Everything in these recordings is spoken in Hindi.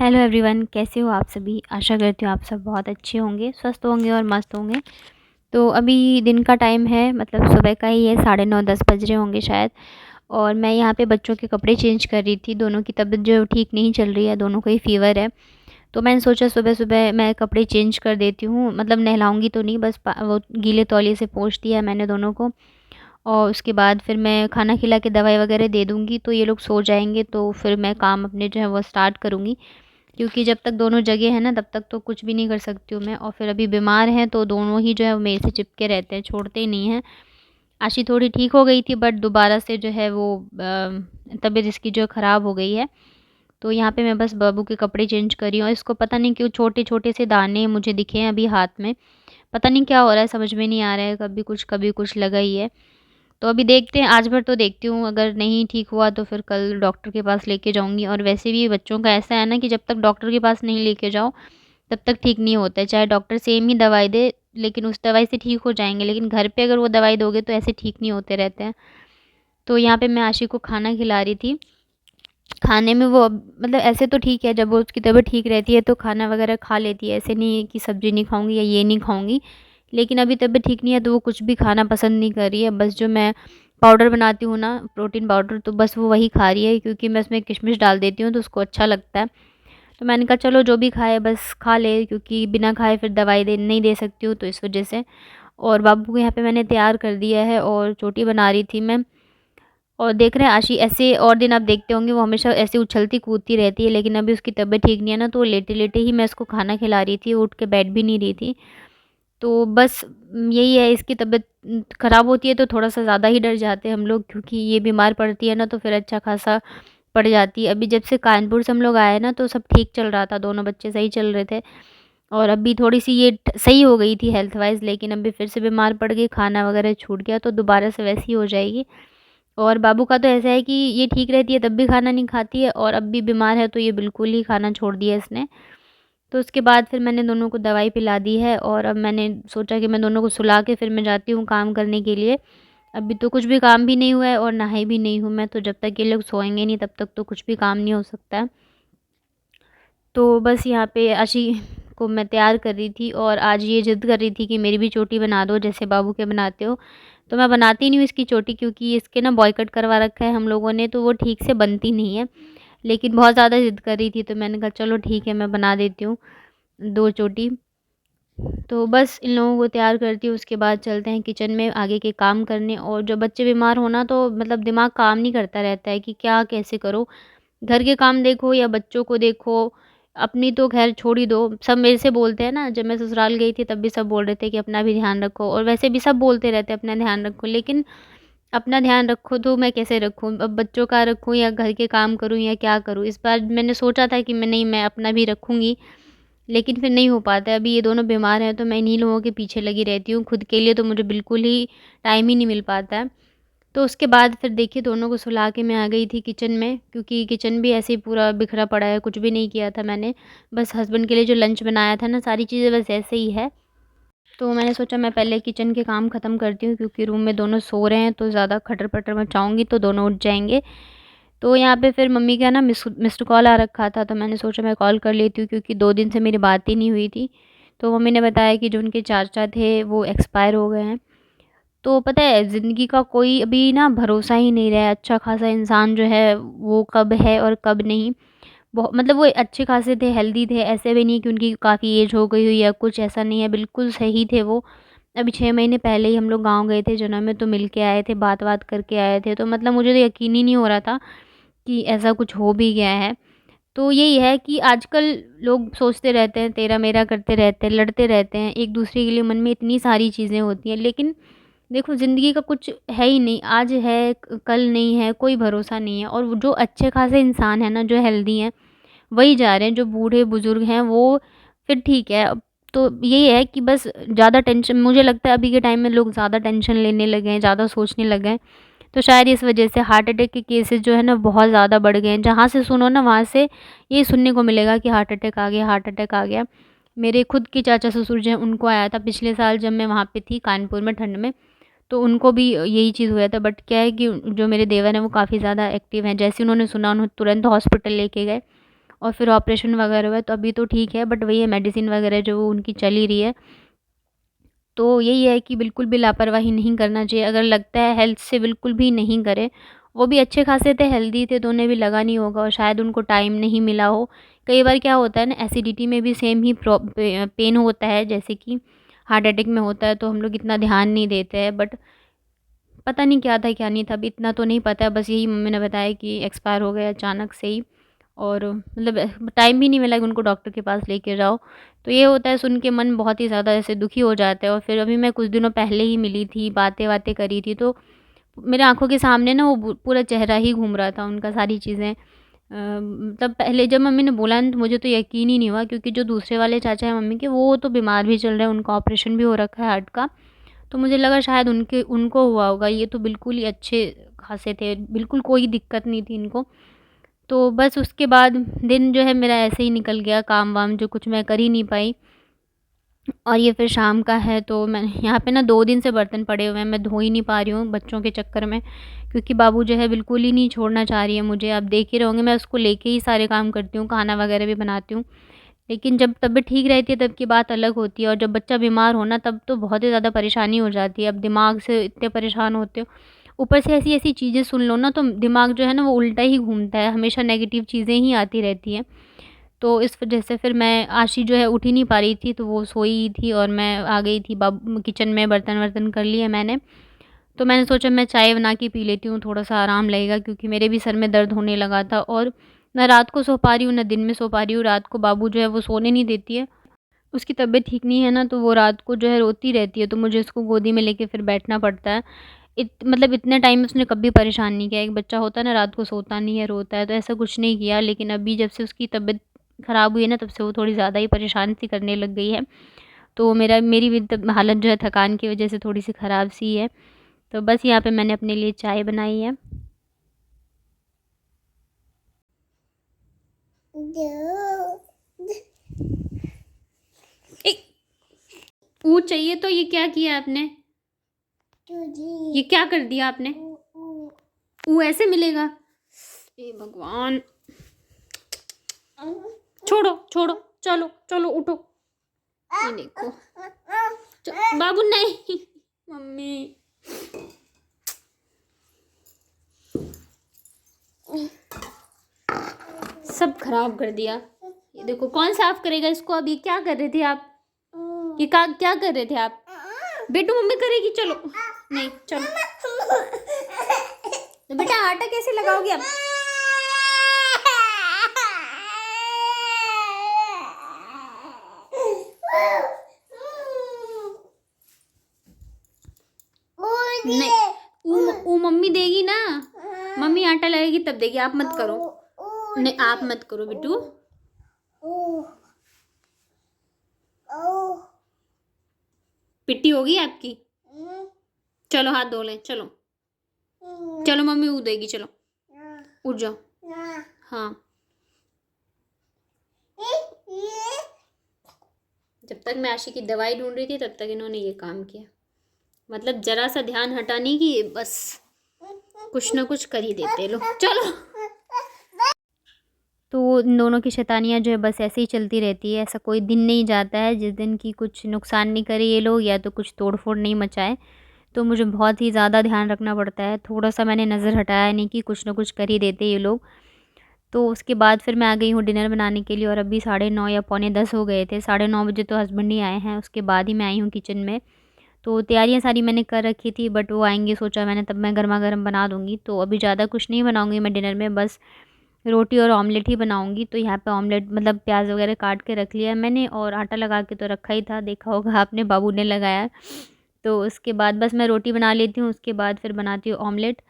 हेलो एवरीवन, कैसे हो आप सभी। आशा करती हूँ आप सब बहुत अच्छे होंगे, स्वस्थ होंगे और मस्त होंगे। तो अभी दिन का टाइम है, मतलब सुबह का ही है, 9:30-10 बज रहे होंगे शायद। और मैं यहाँ पे बच्चों के कपड़े चेंज कर रही थी। दोनों की तबीयत जो ठीक नहीं चल रही है, दोनों को ही फ़ीवर है। तो मैंने सोचा सुबह सुबह मैं कपड़े चेंज कर देती हूँ, मतलब नहलाऊँगी तो नहीं, बस वो गीले तौलिए से पोंछ दिया मैंने दोनों को। और उसके बाद फिर मैं खाना खिला के दवाई वगैरह दे दूँगी, तो ये लोग सो जाएँगे, तो फिर मैं काम अपने जो है वो स्टार्ट करूँगी। क्योंकि जब तक दोनों जगह हैं ना, तब तक तो कुछ भी नहीं कर सकती हूँ मैं। और फिर अभी बीमार हैं, तो दोनों ही जो है वो मेरे से चिपके रहते हैं, छोड़ते ही नहीं हैं। आशी थोड़ी ठीक हो गई थी, बट दोबारा से जो है वो तबीयत इसकी जो है ख़राब हो गई है। तो यहाँ पे मैं बस बाबू के कपड़े चेंज कर रही हूँ, और इसको पता नहीं क्यों छोटे-छोटे से दाने मुझे दिखे हैं अभी हाथ में। पता नहीं क्या हो रहा है, समझ में नहीं आ रहा है, कभी कुछ लगा ही है। तो अभी देखते हैं, आज भर तो देखती हूँ, अगर नहीं ठीक हुआ तो फिर कल डॉक्टर के पास लेके जाऊँगी। और वैसे भी बच्चों का ऐसा है ना कि जब तक डॉक्टर के पास नहीं लेके जाओ, तब तक ठीक नहीं होता है। चाहे डॉक्टर सेम ही दवाई दे, लेकिन उस दवाई से ठीक हो जाएँगे, लेकिन घर पे अगर वो दवाई दोगे तो ऐसे ठीक नहीं होते रहते हैं। तो यहाँ पे मैं आशी को खाना खिला रही थी। खाने में वो मतलब ऐसे तो ठीक है, जब वो उसकी तबीयत ठीक रहती है तो खाना वगैरह खा लेती है। ऐसे नहीं है कि सब्ज़ी नहीं खाऊँगी या ये नहीं खाऊँगी। लेकिन अभी तबीयत ठीक नहीं है, तो वो कुछ भी खाना पसंद नहीं कर रही है। बस जो मैं पाउडर बनाती हूँ ना, प्रोटीन पाउडर, तो बस वो वही खा रही है, क्योंकि मैं उसमें किशमिश डाल देती हूँ तो उसको अच्छा लगता है। तो मैंने कहा चलो जो भी खाए बस खा ले, क्योंकि बिना खाए फिर दवाई दे नहीं दे सकती हूँ, तो इस वज़ह से। और बाबू को यहाँ पे मैंने तैयार कर दिया है, और चोटी बना रही थी मैं। और देख रहे हैं आशी ऐसे, और दिन आप देखते होंगे वो हमेशा ऐसे उछलती कूदती रहती है, लेकिन अभी उसकी तबीयत ठीक नहीं है ना, तो लेटे-लेटे ही मैं इसको खाना खिला रही थी, वो उठ के बैठ भी नहीं रही थी। तो बस यही है, इसकी तबीयत ख़राब होती है तो थोड़ा-सा ज़्यादा ही डर जाते हैं हम लोग, क्योंकि ये बीमार पड़ती है ना तो फिर अच्छा ख़ासा पड़ जाती है। अभी जब से कानपुर से हम लोग आए ना, तो सब ठीक चल रहा था, दोनों बच्चे सही चल रहे थे। और अभी थोड़ी-सी ये सही हो गई थी हेल्थ वाइज़, लेकिन अभी फिर से बीमार पड़ गई, खाना वगैरह छूट गया, तो दोबारा से वैसी ही हो जाएगी। और बाबू का तो ऐसा है कि ये ठीक रहती है तब भी खाना नहीं खाती है, और अब भी बीमार है तो ये बिल्कुल ही खाना छोड़ दिया इसने। तो उसके बाद फिर मैंने दोनों को दवाई पिला दी है, और अब मैंने सोचा कि मैं दोनों को सुला के फिर मैं जाती हूँ काम करने के लिए। अभी तो कुछ भी काम भी नहीं हुआ है और नहाई भी नहीं हूँ मैं, तो जब तक ये लोग सोएँगे नहीं तब तक तो कुछ भी काम नहीं हो सकता है। तो बस यहाँ पे आशी को मैं तैयार कर रही थी, और आज ये ज़िद कर रही थी कि मेरी भी चोटी बना दो जैसे बाबू के बनाते हो। तो मैं बनाती नहीं हूँ इसकी चोटी, क्योंकि इसके ना बॉयकट करवा रखा है हम लोगों ने, तो वो ठीक से बनती नहीं है। लेकिन बहुत ज़्यादा ज़िद कर रही थी, तो मैंने कहा चलो ठीक है, मैं बना देती हूँ 2 चोटी। तो बस इन लोगों को तैयार करती हूँ, उसके बाद चलते हैं किचन में आगे के काम करने। और जब बच्चे बीमार हो ना, तो मतलब दिमाग काम नहीं करता रहता है कि क्या कैसे करो। घर के काम देखो या बच्चों को देखो, अपनी तो ख़ैर छोड़ ही दो। सब मेरे से बोलते हैं ना, जब मैं ससुराल गई थी तब भी सब बोल रहे थे कि अपना भी ध्यान रखो, और वैसे भी सब बोलते रहते हैं अपना ध्यान रखो। लेकिन अपना ध्यान रखो तो मैं कैसे रखूँ? अब बच्चों का रखूँ या घर के काम करूँ या क्या करूँ? इस बार मैंने सोचा था कि मैं अपना भी रखूँगी, लेकिन फिर नहीं हो पाता है। अभी ये दोनों बीमार हैं, तो मैं इन्हीं लोगों के पीछे लगी रहती हूँ। खुद के लिए तो मुझे बिल्कुल ही टाइम ही नहीं मिल पाता है। तो उसके बाद फिर देखिए दोनों को सुला के मैं आ गई थी किचन में, क्योंकि किचन भी ऐसे ही पूरा बिखरा पड़ा है, कुछ भी नहीं किया था मैंने। बस हस्बैंड के लिए जो लंच बनाया था ना, सारी चीज़ें बस ऐसे ही है। तो मैंने सोचा मैं पहले किचन के काम ख़त्म करती हूँ, क्योंकि रूम में दोनों सो रहे हैं, तो ज़्यादा खटर-पटर मचाऊँगी तो दोनों उठ जाएँगे। तो यहाँ पे फिर मम्मी का ना मिस्ड कॉल आ रखा था, तो मैंने सोचा मैं कॉल कर लेती हूँ, क्योंकि 2 दिन से मेरी बात ही नहीं हुई थी। तो मम्मी ने बताया कि जो उनके चाचा थे वो एक्सपायर हो गए हैं। तो पता है ज़िंदगी का कोई अभी ना भरोसा ही नहीं रहा है, अच्छा खासा इंसान जो है वो कब है और कब नहीं। मतलब वो अच्छे खासे थे, हेल्दी थे, ऐसे भी नहीं कि उनकी काफ़ी एज हो गई हुई या कुछ, ऐसा नहीं है, बिल्कुल सही थे वो। अभी 6 महीने पहले ही हम लोग गाँव गए थे जन्म में, तो मिल के आए थे, बात-वात करके आए थे। तो मतलब मुझे तो यकीन ही नहीं हो रहा था कि ऐसा कुछ हो भी गया है। तो यही है कि आजकल लोग सोचते रहते हैं, तेरा-मेरा करते रहते हैं, लड़ते रहते हैं, एक-दूसरे के लिए मन में इतनी सारी चीज़ें होती हैं, लेकिन देखो ज़िंदगी का कुछ है ही नहीं, आज है कल नहीं है, कोई भरोसा नहीं है। और वो जो अच्छे खासे इंसान हैं ना, जो हेल्दी हैं, वही जा रहे हैं, जो बूढ़े-बुज़ुर्ग हैं वो फिर ठीक है। अब तो यही है कि बस ज़्यादा टेंशन, मुझे लगता है अभी के टाइम में लोग ज़्यादा टेंशन लेने लगे हैं, ज़्यादा सोचने लगे हैं, तो शायद इस वज़ह से हार्ट अटैक के केसेज़ जो है ना बहुत ज़्यादा बढ़ गए हैं। जहाँ से सुनो ना वहाँ से ये सुनने को मिलेगा कि हार्ट अटैक आ गया, हार्ट अटैक आ गया। मेरे खुद के चाचा-ससुर जो हैं उनको आया था पिछले साल, जब मैं वहाँ पे थी कानपुर में ठंड में। तो उनको भी यही चीज़ हुआ था, बट क्या है कि जो मेरे देवर हैं वो काफ़ी ज़्यादा एक्टिव हैं। जैसे ही उन्होंने सुना, उन्होंने तुरंत हॉस्पिटल लेके गए, और फिर ऑपरेशन वगैरह हुआ है, तो अभी तो ठीक है, बट वही है मेडिसिन वगैरह जो उनकी चल ही रही है। तो यही है कि बिल्कुल भी लापरवाही नहीं करना चाहिए, अगर लगता है हेल्थ से बिल्कुल भी नहीं करें। वो भी अच्छे खासे थे, हेल्दी थे, तो उन्हें भी लगा नहीं होगा और शायद उनको टाइम नहीं मिला हो। कई बार क्या होता है ना, एसिडिटी में भी सेम ही पेन होता है जैसे कि हार्ट अटैक में होता है, तो हम लोग इतना ध्यान नहीं देते हैं। बट पता नहीं क्या था क्या नहीं था, अभी इतना तो नहीं पता है, बस यही मम्मी ने बताया कि एक्सपायर हो गए अचानक से ही। और मतलब टाइम भी नहीं मिला कि उनको डॉक्टर के पास लेके जाओ। तो ये होता है, सुन के मन बहुत ही ज़्यादा ऐसे दुखी हो जाता है। और फिर अभी मैं कुछ दिनों पहले ही मिली थी, बातें-वातें करी थी, तो मेरे आँखों के सामने ना वो पूरा चेहरा ही घूम रहा था उनका, सारी चीज़ें। मतलब पहले जब मम्मी ने बोला ना, तो मुझे तो यकीन ही नहीं हुआ, क्योंकि जो दूसरे वाले चाचा हैं मम्मी के, वो तो बीमार भी चल रहे हैं, उनका ऑपरेशन भी हो रखा है हार्ट का। तो मुझे लगा शायद उनको हुआ होगा, ये तो बिल्कुल ही अच्छे खासे थे, बिल्कुल कोई दिक्कत नहीं थी इनको। तो बस उसके बाद दिन जो है मेरा ऐसे ही निकल गया, काम-वाम जो कुछ मैं कर ही नहीं पाई। और ये फिर शाम का है, तो मैं यहाँ पे ना 2 दिन से बर्तन पड़े हुए हैं, मैं धो ही नहीं पा रही हूँ बच्चों के चक्कर में, क्योंकि बाबू जो है बिल्कुल ही नहीं छोड़ना चाह रही है मुझे। आप देख ही रहे होंगे, मैं उसको लेके ही सारे काम करती हूँ, खाना वगैरह भी बनाती हूँ। लेकिन जब तबीयत ठीक रहती है तब की बात अलग होती है, और जब बच्चा बीमार हो ना, तब तो बहुत ही ज़्यादा परेशानी हो जाती है। अब दिमाग से इतने परेशान होते हो, ऊपर से ऐसी-ऐसी चीज़ें सुन लो ना, तो दिमाग जो है ना वो उल्टा ही घूमता है, हमेशा नेगेटिव चीज़ें ही आती रहती हैं। तो इस वजह से फिर मैं, आशी जो है उठ ही नहीं पा रही थी, तो वो सोई थी और मैं आ गई थी किचन में, बर्तन-वर्तन कर लिए मैंने। तो मैंने सोचा मैं चाय बना के पी लेती हूँ, थोड़ा-सा आराम लगेगा, क्योंकि मेरे भी सर में दर्द होने लगा था। और ना रात को सो पा रही हूँ, ना दिन में सो पा रही हूँ। रात को बाबू जो है वो सोने नहीं देती है, उसकी तबीयत ठीक नहीं है ना, तो वो रात को जो है रोती रहती है, तो मुझे उसको गोदी में लेके फिर बैठना पड़ता है। मतलब इतने टाइम में उसने कभी परेशान नहीं किया। एक बच्चा होता है ना, रात को सोता नहीं है, रोता है, तो ऐसा कुछ नहीं किया। लेकिन अभी जब से उसकी तबीयत ख़राब हुई है ना, तब से वो थोड़ी ज़्यादा ही परेशान सी करने लग गई है। तो मेरी भी हालत जो है थकान की वज़ह से थोड़ी-सी ख़राब सी है। तो बस यहाँ पे मैंने अपने लिए चाय बनाई है। एक ऊ चाहिए, तो ये क्या किया आपने? ये क्या कर दिया आपने? ऊ ऐसे मिलेगा? हे भगवान! छोड़ो, छोड़ो, चलो, चलो उठो। ये देखो। बाबू नहीं, मम्मी। सब खराब कर दिया। ये देखो, कौन साफ करेगा इसको अब? ये क्या कर रहे थे आप? ये क्या कर रहे थे आप? बेटू मम्मी करेगी, चलो। नहीं, चलो। तो बेटा आटा कैसे लगाओगे अब? नहीं, ऊ मम्मी देगी ना, मम्मी आटा लगाएगी तब देगी, आप मत करो। नहीं, आप मत करो बिट्टू। पिट्टी होगी आपकी। चलो हाथ धो लें, चलो। चलो मम्मी ऊ देगी, चलो उठ जाओ। हाँ, जब तक मैं आशी की दवाई ढूंढ रही थी, तब तक इन्होंने ये काम किया। मतलब जरा सा ध्यान हटाने की बस कुछ ना कुछ कर ही देते लोग। चलो। तो इन दोनों की शैतानियाँ जो है बस ऐसे ही चलती रहती है। ऐसा कोई दिन नहीं जाता है जिस दिन की कुछ नुकसान नहीं करे ये लोग, या तो कुछ तोड़-फोड़ नहीं मचाए। तो मुझे बहुत ही ज़्यादा ध्यान रखना पड़ता है। थोड़ा-सा मैंने नज़र हटाया नहीं कि कुछ ना कुछ कर ही देते ये लोग। तो उसके बाद फिर मैं आ गई हूँ डिनर बनाने के लिए, और अभी 9:30 या पौने 10 हो गए थे। 9:30 बजे तो हस्बैंड ही आए हैं, उसके बाद ही मैं आई हूँ किचन में। तो तैयारियाँ सारी मैंने कर रखी थी, बट वो आएँगे सोचा मैंने, तब मैं गरमा-गरम बना दूँगी। तो अभी ज़्यादा कुछ नहीं बनाऊँगी मैं डिनर में, बस रोटी और ऑमलेट ही बनाऊँगी। तो यहाँ पे ऑमलेट मतलब प्याज़ वगैरह काट के रख लिया है मैंने, और आटा लगा के तो रखा ही था, देखा होगा आपने बाबू ने लगाया। तो उसके बाद बस मैं रोटी बना लेती हूँ, उसके बाद फिर बनाती हूँ ऑमलेट।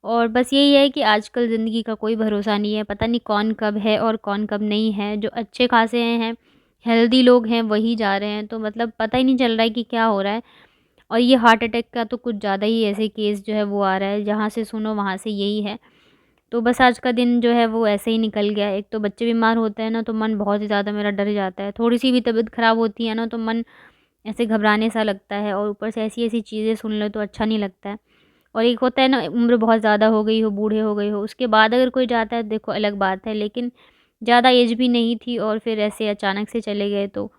और बस यही है कि आजकल ज़िंदगी का कोई भरोसा नहीं है, पता नहीं कौन कब है और कौन कब नहीं है। जो अच्छे खासे हैं, हेल्दी लोग हैं, वही जा रहे हैं, तो मतलब पता ही नहीं चल रहा है कि क्या हो रहा है। और ये हार्ट अटैक का तो कुछ ज़्यादा ही ऐसे केस जो है वो आ रहा है, जहाँ से सुनो वहाँ से यही है। तो बस आज का दिन जो है वो ऐसे ही निकल गया। एक तो बच्चे बीमार होते हैं ना, तो मन बहुत ही ज़्यादा मेरा डर जाता है। थोड़ी-सी भी तबीयत ख़राब होती है ना, तो मन ऐसे घबराने सा लगता है, और ऊपर से ऐसी-ऐसी चीज़ें सुन लो तो अच्छा नहीं लगता है। और एक होता है ना, उम्र बहुत ज़्यादा हो गई हो, बूढ़े हो गए हो, उसके बाद अगर कोई जाता है देखो अलग बात है, लेकिन ज़्यादा एज भी नहीं थी और फिर ऐसे अचानक से चले गए तो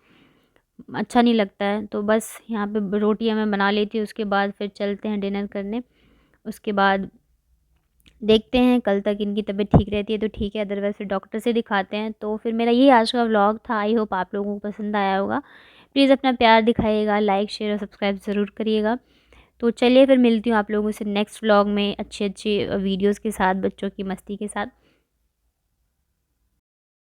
अच्छा नहीं लगता है। तो बस यहाँ पे रोटियाँ मैं बना लेती हूँ, उसके बाद फिर चलते हैं डिनर करने। उसके बाद देखते हैं, कल तक इनकी तबीयत ठीक रहती है तो ठीक है, अदरवाइज़ फिर डॉक्टर से दिखाते हैं। तो फिर मेरा यही आज का व्लॉग था। आई होप आप लोगों को पसंद आया होगा। प्लीज़ अपना प्यार दिखाइएगा, लाइक शेयर और सब्सक्राइब ज़रूर करिएगा। तो चलिए फिर मिलती हूँ आप लोगों से नेक्स्ट व्लॉग में अच्छी-अच्छी वीडियोज़ के साथ, बच्चों की मस्ती के साथ।